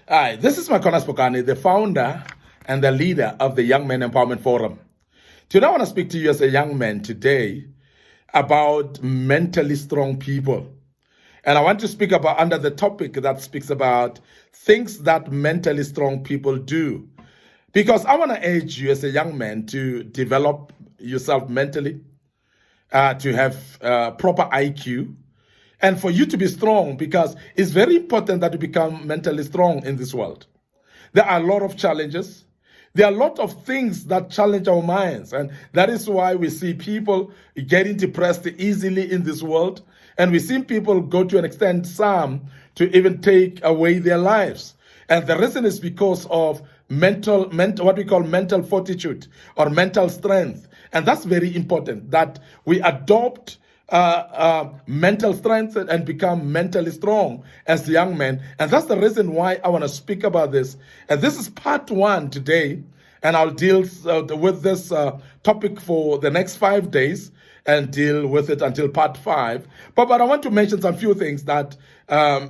Hi, this is Makona Spokane, the founder and the leader of the Young Men Empowerment Forum. Today, I want to speak to you as a young man today about mentally strong people. And I want to speak about under the topic that speaks about things that mentally strong people do. Because I want to urge you as a young man to develop yourself mentally, to have proper IQ, and for you to be strong, because it's very important that you become mentally strong in this world. There are a lot of challenges. There are a lot of things that challenge our minds, and that is why we see people getting depressed easily in this world, and we see people go to an extent, some, to even take away their lives. And the reason is because of mental, what we call mental fortitude or mental strength. And that's very important, that we adopt mental strength and become mentally strong as young men. And that's the reason why I want to speak about this. And this is part one today. And I'll deal with this topic for the next 5 days and deal with it until part 5. But I want to mention some few things that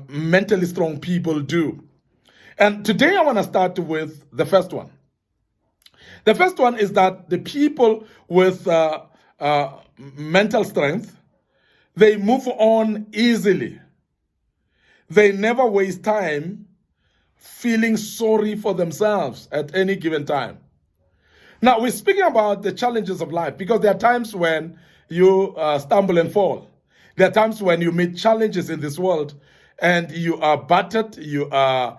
mentally strong people do. And today I want to start with the first one. The first one is that the people with mental strength, they move on easily. They never waste time feeling sorry for themselves at any given time. Now, we're speaking about the challenges of life because there are times when you stumble and fall. There are times when you meet challenges in this world and you are battered, you are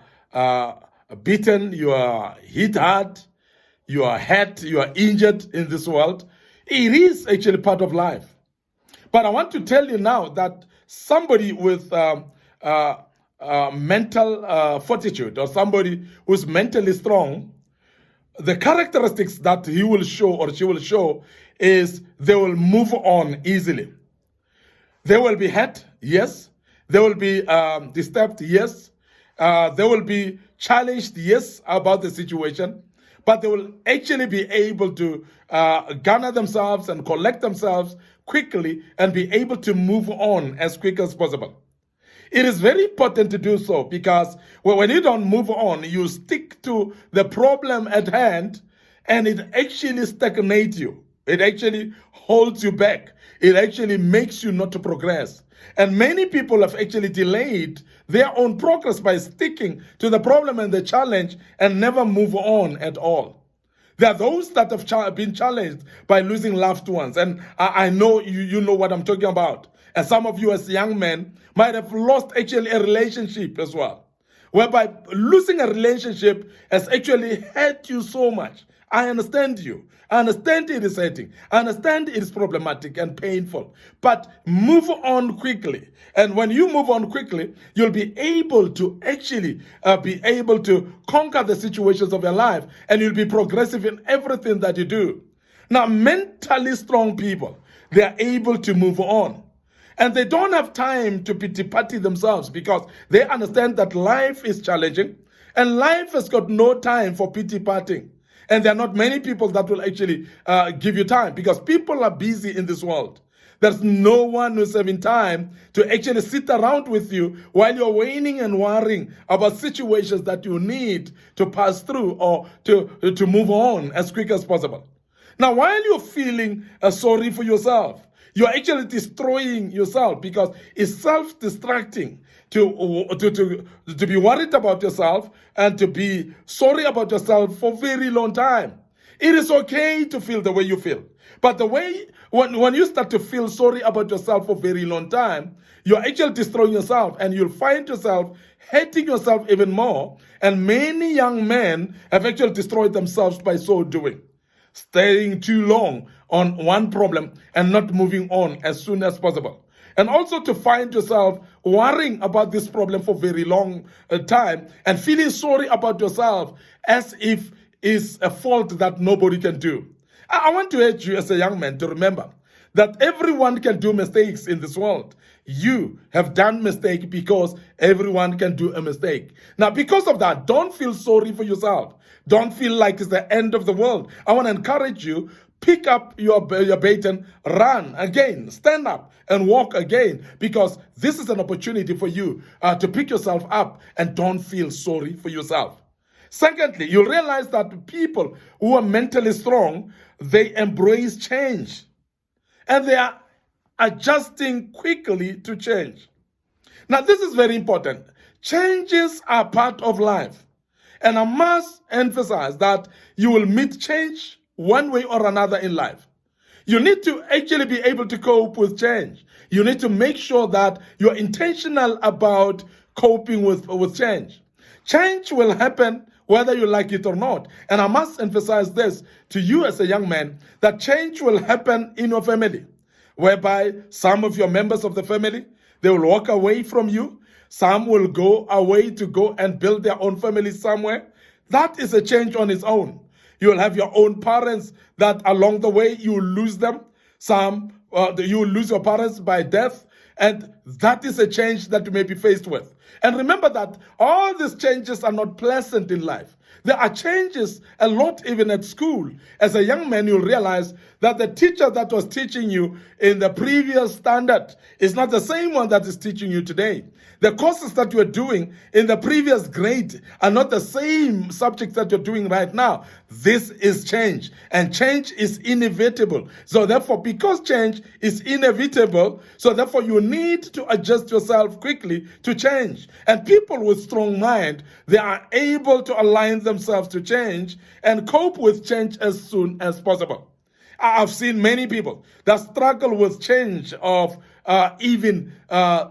beaten, you are hit hard, you are hurt, you are injured in this world. It is actually part of life. But I want to tell you now that somebody with mental fortitude or somebody who's mentally strong, the characteristics that he will show or she will show is they will move on easily. They will be hurt, yes. They will be disturbed, yes. They will be challenged, yes, about the situation. But they will actually be able to garner themselves and collect themselves quickly and be able to move on as quick as possible. It is very important to do so because when you don't move on, you stick to the problem at hand and it actually stagnates you. It actually holds you back. It actually makes you not to progress. And many people have actually delayed their own progress by sticking to the problem and the challenge and never move on at all. There are those that have been challenged by losing loved ones. And I know you know what I'm talking about. And some of you as young men might have lost actually a relationship as well, whereby losing a relationship has actually hurt you so much. I understand you. I understand it is hurting. I understand it is problematic and painful. But move on quickly. And when you move on quickly, you'll be able to actually be able to conquer the situations of your life. And you'll be progressive in everything that you do. Now, mentally strong people, they are able to move on. And they don't have time to pity-party themselves because they understand that life is challenging. And life has got no time for pity-partying. And there are not many people that will actually give you time because people are busy in this world. There's no one who's having time to actually sit around with you while you're whining and worrying about situations that you need to pass through or to move on as quick as possible. Now, while you're feeling sorry for yourself, you're actually destroying yourself because it's self-destructing to be worried about yourself and to be sorry about yourself for a very long time. It is okay to feel the way you feel. But the way, when you start to feel sorry about yourself for a very long time, you're actually destroying yourself and you'll find yourself hating yourself even more. And many young men have actually destroyed themselves by so doing. Staying too long on one problem and not moving on as soon as possible. And also to find yourself worrying about this problem for a very long time and feeling sorry about yourself as if it's a fault that nobody can do. I want to urge you as a young man to remember that everyone can do mistakes in this world. You have done mistake because everyone can do a mistake. Now, because of that, don't feel sorry for yourself. Don't feel like it's the end of the world. I want to encourage you, Pick up your baton, run again, stand up and walk again, because this is an opportunity for you to pick yourself up and don't feel sorry for yourself. Secondly, you'll realize that people who are mentally strong, they embrace change and they are adjusting quickly to change. Now, this is very important. Changes are part of life. And I must emphasize that you will meet change one way or another in life. You need to actually be able to cope with change. You need to make sure that you're intentional about coping with change. Change will happen whether you like it or not. And I must emphasize this to you as a young man, that change will happen in your family, whereby some of your members of the family, they will walk away from you. Some will go away to go and build their own family somewhere. That is a change on its own. You will have your own parents that along the way you will lose them. Some, you will lose your parents by death. And that is a change that you may be faced with. And remember that all these changes are not pleasant in life. There are changes a lot even at school. As a young man, you'll realize that the teacher that was teaching you in the previous standard is not the same one that is teaching you today. The courses that you are doing in the previous grade are not the same subjects that you're doing right now. This is change, and change is inevitable. So therefore, because change is inevitable, so therefore you need to adjust yourself quickly to change. And people with strong mind, they are able to align themselves to change and cope with change as soon as possible. I've seen many people that struggle with change of even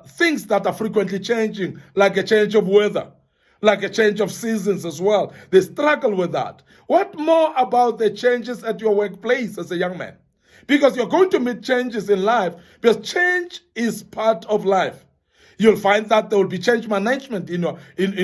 things that are frequently changing, like a change of weather, like a change of seasons as well. They struggle with that. What more about the changes at your workplace as a young man? Because you're going to meet changes in life, because change is part of life. You'll find that there will be change management in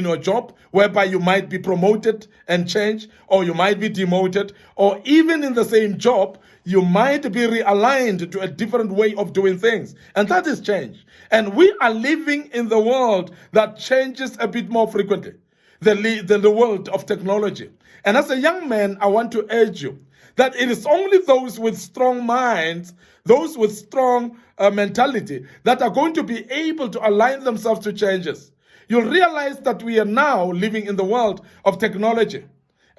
your job, whereby you might be promoted and change, or you might be demoted, or even in the same job, you might be realigned to a different way of doing things. And that is change. And we are living in the world that changes a bit more frequently than the world of technology. And as a young man, I want to urge you that it is only those with strong minds, those with strong mentality, that are going to be able to align themselves to changes. You'll realize that we are now living in the world of technology,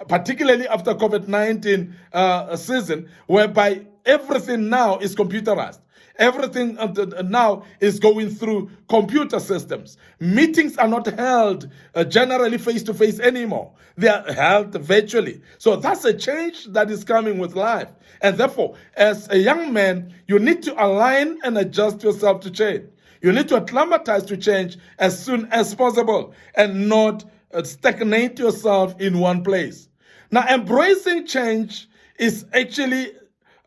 particularly after COVID-19 season, whereby everything now is computerized. Everything now is going through computer systems. Meetings are not held generally face-to-face anymore. They are held virtually. So that's a change that is coming with life. And therefore, as a young man, you need to align and adjust yourself to change. You need to acclimatize to change as soon as possible and not stagnate yourself in one place. Now, embracing change is actually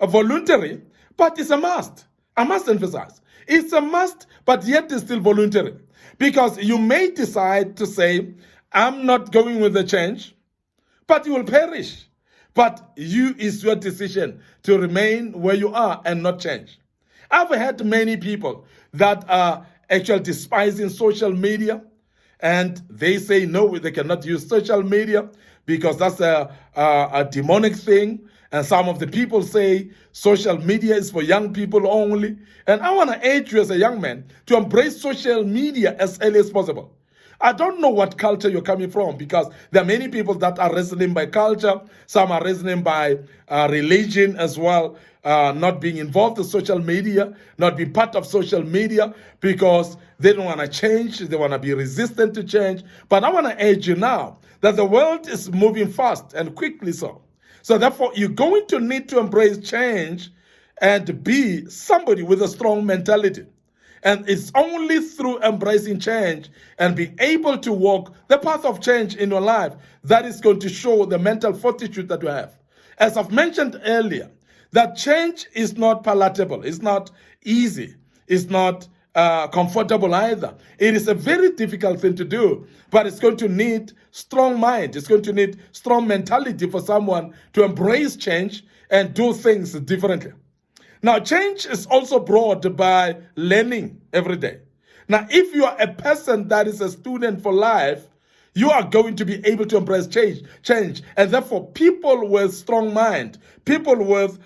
voluntary, but it's a must. I must emphasize, it's a must, but yet it's still voluntary. Because you may decide to say, I'm not going with the change, but you will perish. But it's your decision to remain where you are and not change. I've had many people that are actually despising social media, and they say, no, they cannot use social media because that's a demonic thing. And some of the people say social media is for young people only. And I want to urge you as a young man to embrace social media as early as possible. I don't know what culture you're coming from, because there are many people that are wrestling by culture. Some are wrestling by religion as well, not being involved in social media, not being part of social media because they don't want to change. They want to be resistant to change. But I want to urge you now that the world is moving fast and quickly so. So therefore, you're going to need to embrace change and be somebody with a strong mentality. And it's only through embracing change and being able to walk the path of change in your life that is going to show the mental fortitude that you have. As I've mentioned earlier, that change is not palatable. It's not easy. It's not comfortable either. It is a very difficult thing to do, but it's going to need strong mind. It's going to need strong mentality for someone to embrace change and do things differently. Now, change is also brought by learning every day. Now, if you are a person that is a student for life, you are going to be able to embrace change. And therefore, people with strong mind, people with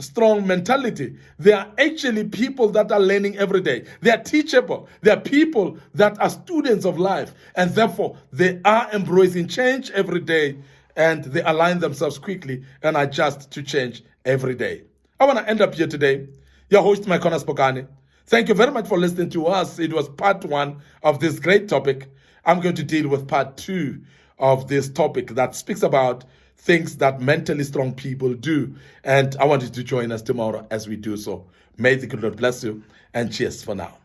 strong mentality, they are actually people that are learning every day. They are teachable. They are people that are students of life. And therefore, they are embracing change every day, and they align themselves quickly and adjust to change every day. I want to end up here today. Your host, Maikona Spokane. Thank you very much for listening to us. It was part 1 of this great topic. I'm going to deal with part 2 of this topic that speaks about things that mentally strong people do. And I want you to join us tomorrow as we do so. May the good Lord bless you, and cheers for now.